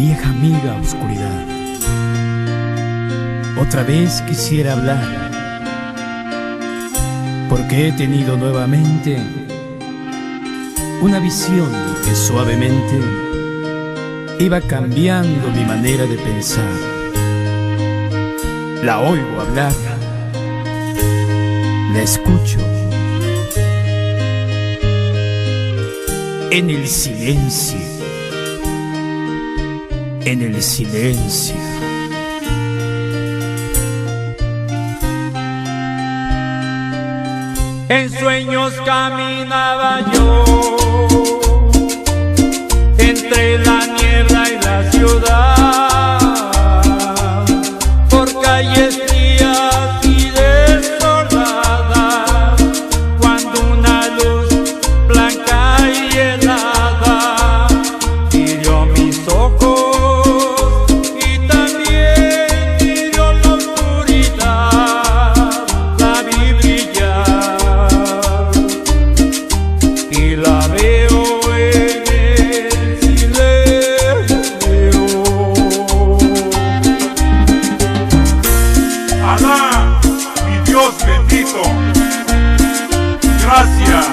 vieja amiga oscuridad. Otra vez quisiera hablar, porque he tenido nuevamente una visión que suavemente iba cambiando mi manera de pensar. La oigo hablar, la escucho en el silencio, en el silencio. En sueños caminaba yo entre la niebla y la ciudad, por calles frías y desoladas, cuando una luz blanca y helada hirió mis ojos y también hirió la oscuridad. La vi brillar y la veo en el silencio. Alá, mi Dios bendito, gracias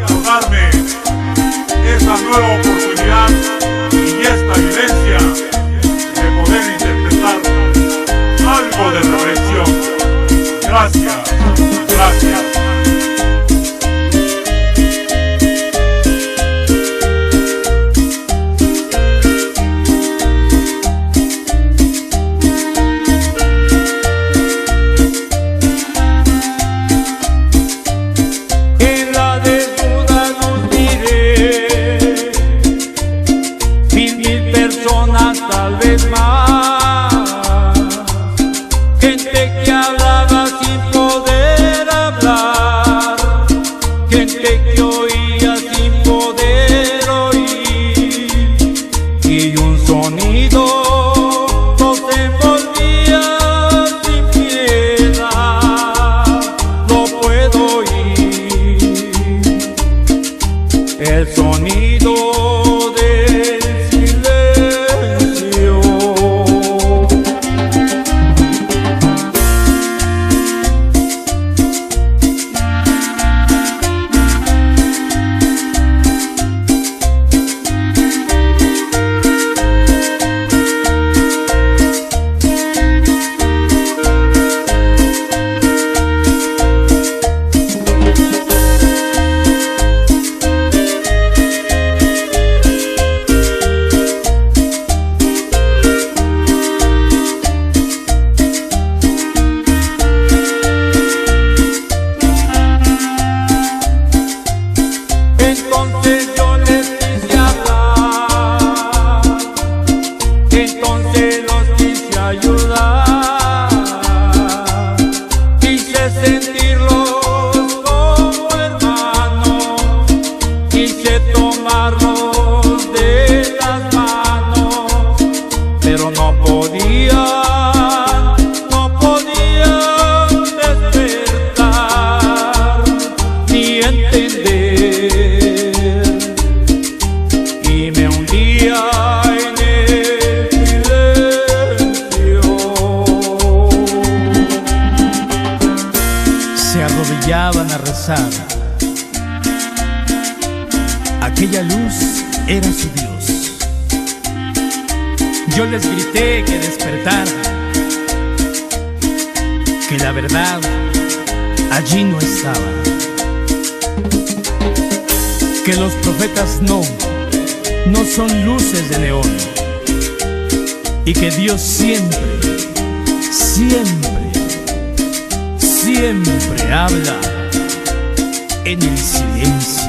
por darme esta nueva oportunidad y esta vivencia de poder interpretar algo de reflexión. Gracias. En la desnuda luz miré mil personas, tal vez más, gente que hablaba sin poder hablar, gente que oía sin poder oír, y un sonido nos envolvía sin piedad. Lo puedo oír, el sonido del silencio. Entonces yo les quise hablar, entonces los quise ayudar, quise sentirlos como hermanos, quise tomarlos de las manos, pero no podían despertar ni entender, y me hundía en el silencio. Se arrodillaban a rezar. Aquella luz era su Dios. Yo les grité que despertaran, que la verdad allí no estaba, que los profetas no son luces de neón, y que Dios siempre habla en el silencio.